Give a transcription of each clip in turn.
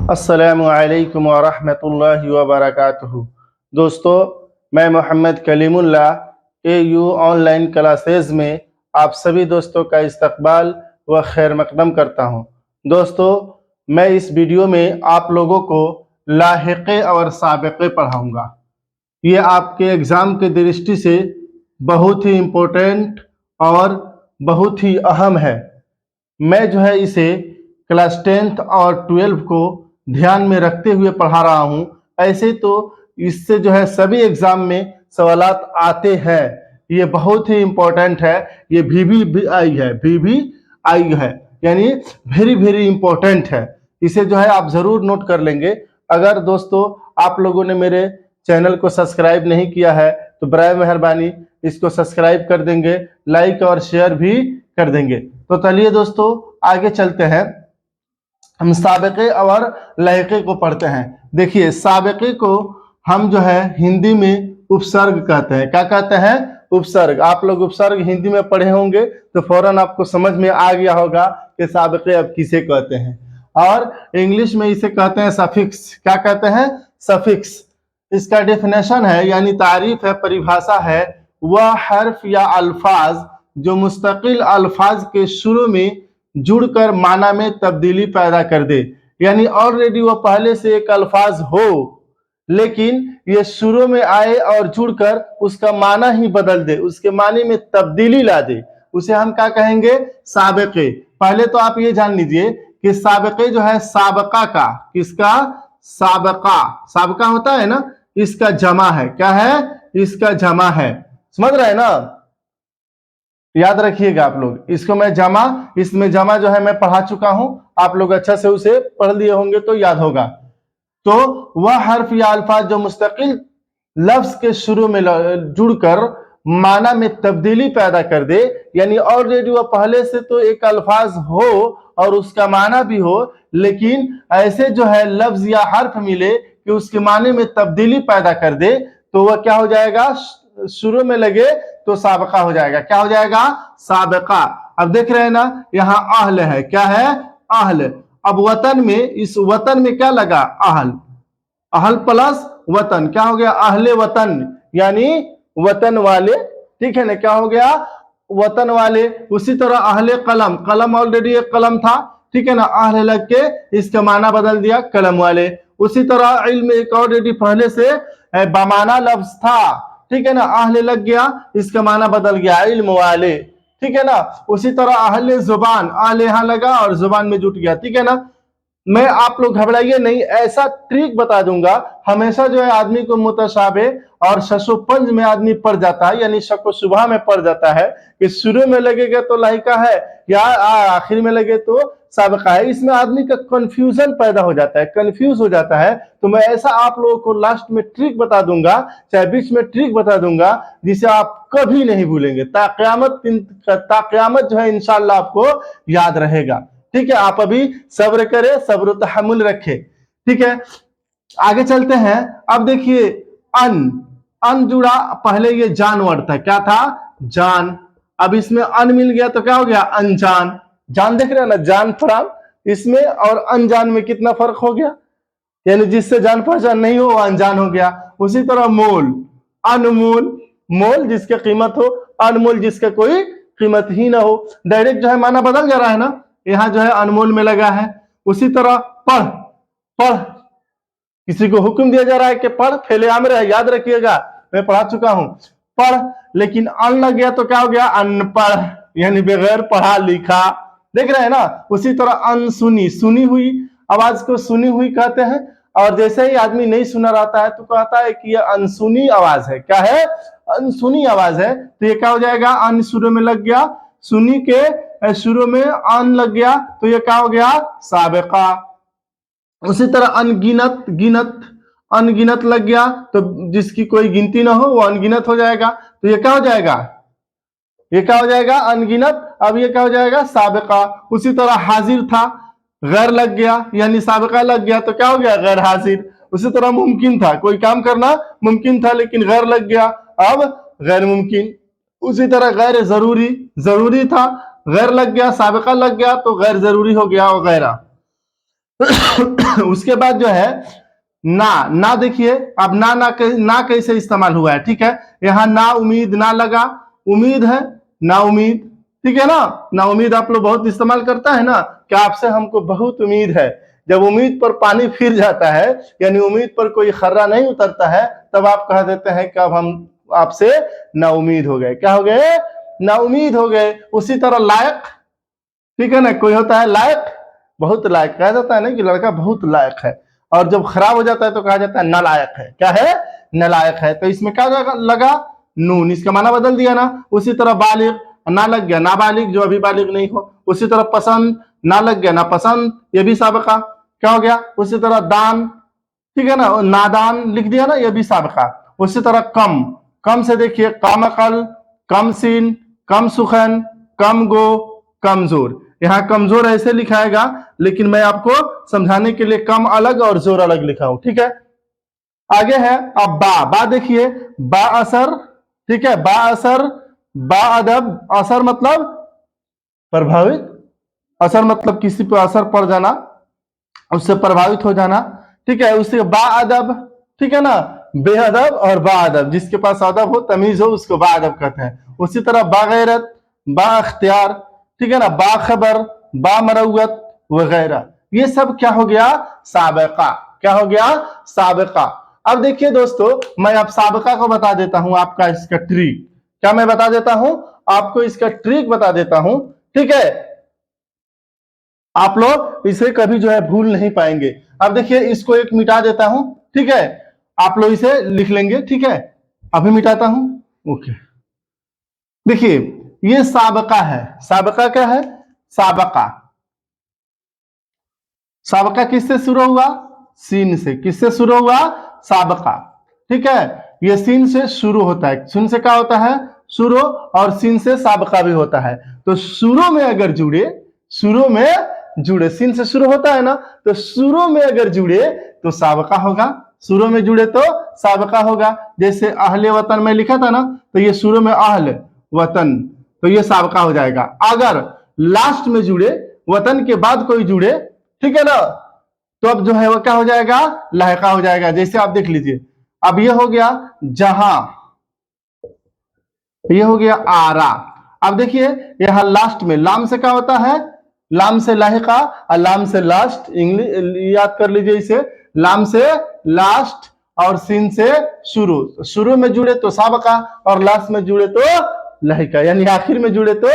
अस्सलामुअलैकुम वरहमतुल्लाहि वबरकातुहू। दोस्तों, मैं Mohammad Kalimullah AU online classes में आप सभी दोस्तों का इस्तकबाल व खैर मकदम करता हूँ। दोस्तों, मैं इस वीडियो में आप लोगों को लाहिक़े और साबिक़े पढ़ाऊँगा। ये आपके एग्ज़ाम के दृष्टि से बहुत ही इम्पोर्टेंट और बहुत ही अहम है। मैं जो है इसे क्लास 10th और 12 को ध्यान में रखते हुए पढ़ा रहा हूँ। ऐसे तो इससे जो है सभी एग्ज़ाम में सवालात आते हैं। ये बहुत ही इम्पोर्टेंट है। ये VVI है, VVI है, यानी वेरी वेरी इम्पोर्टेंट है। इसे जो है आप ज़रूर नोट कर लेंगे। अगर दोस्तों आप लोगों ने मेरे चैनल को सब्सक्राइब नहीं किया है तो बराए मेहरबानी इसको सब्सक्राइब कर देंगे, लाइक और शेयर भी कर देंगे। तो चलिए दोस्तों आगे चलते हैं। हम साबिक़े और लाहिक़े को पढ़ते हैं। देखिए, साबिक़े को हम जो है हिंदी में उपसर्ग कहते हैं। क्या कहते हैं? उपसर्ग। आप लोग उपसर्ग हिंदी में पढ़े होंगे तो फौरन आपको समझ में आ गया होगा कि साबिक़े अब किसे कहते हैं। और इंग्लिश में इसे कहते हैं सफिक्स। क्या कहते हैं? सफिक्स। इसका डेफिनेशन है, यानी तारीफ है, परिभाषा है, वह हर्फ या अल्फाज जो मुस्तकिल अल्फाज के शुरू में जुड़कर माना में तब्दीली पैदा कर दे। यानी ऑलरेडी वो पहले से एक अल्फाज हो, लेकिन ये शुरू में आए और जुड़कर उसका माना ही बदल दे, उसके माने में तब्दीली ला दे, उसे हम क्या कहेंगे? साबिक़े। पहले तो आप ये जान लीजिए कि साबिक़े जो है साबका का, किसका? साबका। साबका होता है ना, इसका जमा है। क्या है? इसका जमा है। समझ रहे हैं ना? याद रखिएगा आप लोग इसको। मैं जमा, इसमें जमा जो है मैं पढ़ा चुका हूं, आप लोग अच्छा से उसे पढ़ लिए होंगे तो याद होगा। तो वह हर्फ या अल्फाज जो मुस्तकिल लफ्ज के शुरू में जुड़कर माना में तब्दीली पैदा कर दे, यानी ऑलरेडी वह पहले से तो एक अल्फाज हो और उसका माना भी हो, लेकिन ऐसे जो है लफ्ज या हर्फ मिले कि उसके माने में तब्दीली पैदा कर दे, तो वह क्या हो जाएगा? शुरू में लगे तो साबका हो जाएगा। क्या हो जाएगा? साबका। अब देख रहे हैं ना, यहाँ अहल है। क्या है? अहल। अब वतन में, इस वतन में क्या लगा? अहल। अहल प्लस वतन क्या हो गया? अहले वतन, यानी वतन वाले। ठीक है ना? क्या हो गया? वतन वाले। उसी तरह अहले कलम, कलम ऑलरेडी एक कलम था, ठीक है ना, अहले लग के इसका माना बदल दिया कलम वाले। उसी तरह इल्म एक ऑलरेडी पहले से बमाना लफ्ज था, ठीक है ना, अहले लग गया, इसका माना बदल गया इल्म वाले, ठीक है ना। उसी तरह अहले जुबान, अहले यहां लगा और जुबान में जुट गया, ठीक है ना। मैं, आप लोग घबराइए नहीं, ऐसा ट्रिक बता दूंगा। हमेशा जो है आदमी को मुतशाबे और शशोपंज में आदमी पड़ जाता है, यानी शक व शुबहा में पड़ जाता है कि शुरू में लगेगा तो लाहिका है या आखिर में लगे तो साबिका है। इसमें आदमी का कंफ्यूजन पैदा हो जाता है, कंफ्यूज हो जाता है। तो मैं ऐसा आप लोगों को लास्ट में ट्रिक बता दूंगा, चाहे बीच में ट्रिक बता दूंगा, जिसे आप कभी नहीं भूलेंगे। ताक़यामत जो है इंशाअल्लाह आपको याद रहेगा। ठीक है, आप अभी सब्र करें, सब्र तहम्मुल रखें। ठीक है, आगे चलते हैं। अब देखिए, अन जुड़ा, पहले ये जानवर था। क्या था? जान। अब इसमें अन मिल गया तो क्या हो गया? अनजान। जान देख रहे हैं ना, जान फराम, इसमें और अनजान में कितना फर्क हो गया, यानी जिससे जान पहचान नहीं हो वो अनजान हो गया। उसी तरह मोल, अनमोल, मोल जिसकी कीमत हो, अनमोल जिसका कोई कीमत ही ना हो। डायरेक्ट जो है माना बदल जा रहा है ना, यहाँ जो है अनमोल में लगा है। उसी तरह पढ़, पढ़, किसी को हुक्म दिया जा रहा है कि पढ़, फेले आमर है, याद रखिएगा, मैं पढ़ा चुका हूं। पढ़, लेकिन अन लग गया तो क्या हो गया? अनपढ़, यानी बगैर पढ़ा लिखा। देख रहे हैं ना। उसी तरह अनसुनी, सुनी हुई आवाज को सुनी हुई कहते हैं, और जैसे ही आदमी नहीं सुना रहता है तो कहता है कि यह अनसुनी आवाज है। क्या है? अनसुनी आवाज है। तो ये क्या हो जाएगा? अन शुरू में लग गया, सुनी के शुरू में अन लग गया तो ये क्या हो गया? साबिका। उसी तरह अनगिनत, गिनत, अनगिनत लग गया तो जिसकी कोई गिनती ना हो वो अनगिनत हो जाएगा। तो ये क्या हो जाएगा? ये क्या हो जाएगा? अनगिनत। अब ये क्या हो जाएगा? साबिका। उसी तरह हाजिर था, गैर लग गया, यानी साबिका लग गया तो क्या हो गया? गैर हाजिर। उसी तरह मुमकिन था, कोई काम करना मुमकिन था लेकिन गैर लग गया, अब गैर मुमकिन। उसी तरह गैर जरूरी, जरूरी था, गैर लग गया, साबिका लग गया तो गैर जरूरी हो गया वगैरह। उसके बाद जो है ना देखिए, अब ना कैसे इस्तेमाल हुआ है, ठीक है। यहाँ ना उम्मीद, ना लगा, उम्मीद है, ना उम्मीद, ठीक है ना। ना उम्मीद आप लोग बहुत इस्तेमाल करता है ना, कि आपसे हमको बहुत उम्मीद है। जब उम्मीद पर पानी फिर जाता है, यानी उम्मीद पर कोई खर्रा नहीं उतरता है, तब आप कह देते हैं कि अब हम आपसे ना उम्मीद हो गए। क्या हो गए? ना उम्मीद हो गए। उसी तरह लायक, ठीक है ना, कोई होता है लायक, बहुत लायक कहा जाता है ना कि लड़का बहुत लायक है, और जब खराब हो जाता है तो कहा जाता है नालायक है। क्या है? नालायक है। तो इसमें क्या लगा? नून, इसका माना बदल दिया ना। उसी तरह बालिग, ना लग गया नाबालिग, जो अभी बालिग नहीं हो। उसी तरह पसंद, ना लग गया नापसंद, ये भी साबका। क्या हो गया? उसी तरह दान, ठीक है ना, नादान लिख दिया ना, ये भी साबका। उसी तरह कम, कम से देखिए कम अकल, कम सीन, कम सुखन, कम गो, कमजोर। यहाँ कमजोर ऐसे लिखाएगा, लेकिन मैं आपको समझाने के लिए कम अलग और जोर अलग लिखा हूं, ठीक है। आगे है अब बा देखिए, बा असर, ठीक है, बा असर, बा अदब। असर मतलब प्रभावित, असर मतलब किसी पर असर पड़ जाना, उससे प्रभावित हो जाना, ठीक है। उससे बा अदब, ठीक है ना, बेअदब और बाअदब, जिसके पास अदब हो, तमीज हो, उसको बाअदब कहते हैं। उसी तरह बागैरत, बाअख्तियार, ठीक है ना, बाखबर, बामरवत वगैरह। ये सब क्या हो गया? साबिका। क्या हो गया? साबिका। अब देखिए दोस्तों, मैं अब साबिका को बता देता हूं, आपका इसका ट्रिक। क्या मैं बता देता हूं आपको? इसका ट्रिक बता देता हूं, ठीक है। आप लोग इसे कभी जो है भूल नहीं पाएंगे। अब देखिए, इसको एक मिटा देता हूं, ठीक है। आप लोग इसे लिख लेंगे, ठीक है। अभी मिटाता हूं, ओके। देखिए, ये साबका है। साबका क्या है? साबका, साबका किससे शुरू हुआ? सीन से। किससे शुरू हुआ? साबका, ठीक है। ये सीन से शुरू होता है। सीन से क्या होता है? शुरू, और सीन से साबका भी होता है। तो शुरू में अगर जुड़े, शुरू में जुड़े, सीन से शुरू होता है ना, तो शुरू में अगर जुड़े तो साबका होगा। शुरू में जुड़े तो साबका होगा। जैसे अहले वतन में लिखा था ना, तो ये शुरू में अहल वतन, तो ये साबका हो जाएगा। अगर लास्ट में जुड़े, वतन के बाद कोई जुड़े, ठीक है ना, तो अब जो है वो क्या हो जाएगा? लाहिका हो जाएगा। जैसे आप देख लीजिए, अब ये हो गया जहां, ये हो गया आरा। अब देखिए, यहां लास्ट में लाम से क्या होता है? लाम से लाहिका, और लाम से लास्ट। इंग्लिश याद कर लीजिए इसे, लाम से लास्ट और सीन से शुरू। शुरू में जुड़े तो साबका, और लास्ट में जुड़े तो लाहिका, यानी आखिर में जुड़े तो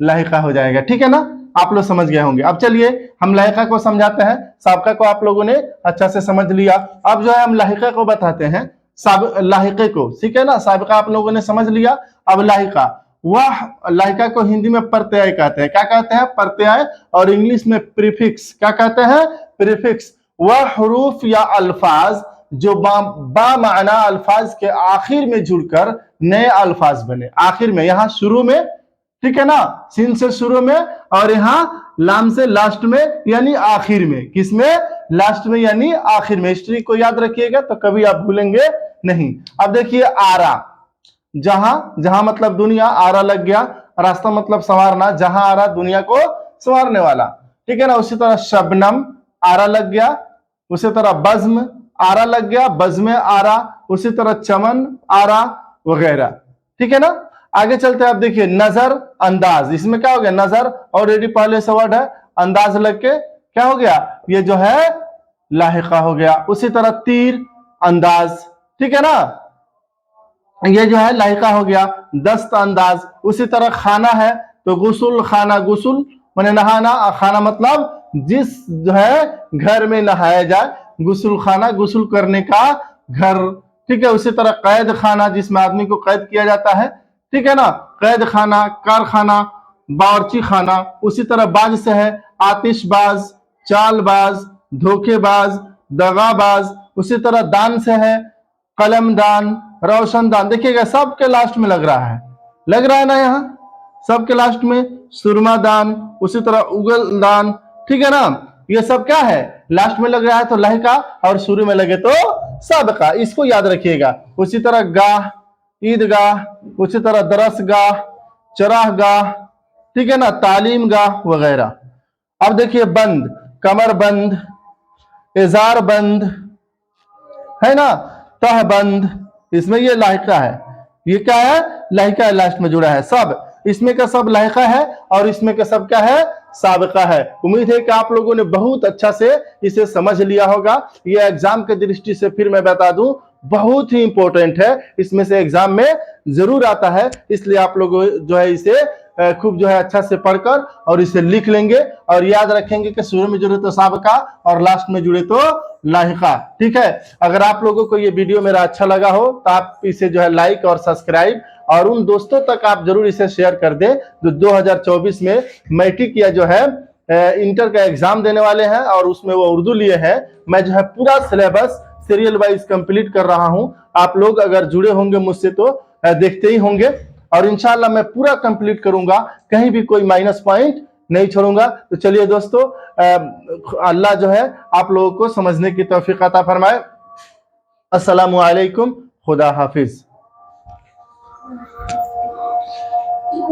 लाहिका हो जाएगा, ठीक है ना। आप लोग समझ गए होंगे। अब चलिए हम लाहिका को समझाते हैं। साबका को आप लोगों ने अच्छा से समझ लिया। अब जो है हम लाहिका को बताते हैं, लाहिके को, ठीक है ना। साबिका आप लोगों ने समझ लिया। अब लाहिका, वह लाहिका को हिंदी में प्रत्यय कहते हैं। क्या कहते हैं? प्रत्यय। और इंग्लिश में प्रीफिक्स। क्या कहते हैं? प्रीफिक्स। वह हरूफ या अल्फाज जो बा माना अल्फाज के आखिर में जुड़कर नए अल्फाज बने। आखिर में, यहां शुरू में, ठीक है ना, सीन से शुरू में, और यहां लाम से लास्ट में, यानी आखिर में। किसमें? लास्ट में यानी आखिर में। हिस्ट्री को याद रखिएगा तो कभी आप भूलेंगे नहीं। अब देखिए आरा, जहां, जहां मतलब दुनिया, आरा लग गया। रास्ता मतलब संवारना, जहां आरा दुनिया को संवारने वाला, ठीक है ना। उसी तरह शबनम, आरा लग गया। उसी तरह बज्म, आरा लग गया, बज्म आरा। उसी तरह चमन, आरा वगैरह, ठीक है ना। आगे चलते हैं। आप देखिए नजर, अंदाज। इसमें क्या हो गया? नजर ऑलरेडी पहले से वर्ड है, अंदाज लग के क्या हो गया? ये जो है लाहिका हो गया। उसी तरह तीर, अंदाज, ठीक है ना, ये जो है लाहिका हो गया। दस्त, अंदाज। उसी तरह खाना है तो गुसुल खाना, गुसुल माने नहाना, खाना मतलब जिस जो है घर में नहाया जाए, गुसुल खाना, गुसुल करने का घर, ठीक है। उसी तरह कैद खाना, जिसमें आदमी को कैद किया जाता है, ठीक है ना, कैद खाना, कारखाना, बावर्ची खाना। उसी तरह बाज से है आतिशबाज, चालबाज, धोखेबाज, दगाबाज। उसी तरह दान से है कलमदान, रोशनदान। देखिएगा सबके लास्ट में लग रहा है, लग रहा है ना, यहाँ सबके लास्ट में सुरमादान। उसी तरह उगलदान, ठीक है ना। ये सब क्या है? लास्ट में लग रहा है तो लाहिका, और शुरू में लगे तो साबिका। इसको याद रखिएगा। उसी तरह गाह, ईदगाह। उसी तरह दरसगाह, चराहगाह, ठीक है ना, तालीम गाह वगैरह। अब देखिए बंद, कमर बंद, इजार बंद, है ना, तह बंद, इसमें ये लाहिका है। ये क्या है? लाहिका लास्ट में जुड़ा है। सब इसमें का सब लाहिका है और इसमें का सब क्या है? साबिका है। उम्मीद है कि आप लोगों ने बहुत अच्छा से इसे समझ लिया होगा। ये एग्जाम के दृष्टि से फिर मैं बता दूं बहुत ही इंपॉर्टेंट है, इसमें से एग्जाम में जरूर आता है, इसलिए आप लोग जो है इसे खूब जो है अच्छा से पढ़कर और इसे लिख लेंगे और याद रखेंगे कि शुरू में जुड़े तो साबिका और लास्ट में जुड़े तो लाहिका। ठीक है, अगर आप लोगों को ये वीडियो मेरा अच्छा लगा हो तो आप इसे जो है लाइक और सब्सक्राइब और उन दोस्तों तक आप जरूर इसे शेयर कर दें जो 2024 में मैट्रिक या जो है इंटर का एग्जाम देने वाले हैं और उसमें वो उर्दू लिए हैं। मैं जो है पूरा सिलेबस सीरियल वाइज कंप्लीट कर रहा हूं। आप लोग अगर जुड़े होंगे मुझसे तो देखते ही होंगे और इंशाल्लाह मैं पूरा कंप्लीट करूंगा, कहीं भी कोई माइनस पॉइंट नहीं छोड़ूंगा। तो चलिए दोस्तों, अल्लाह जो है आप लोगों को समझने की तौफीक अता फरमाए। अस्सलामु अलैकुम, खुदा हाफिज।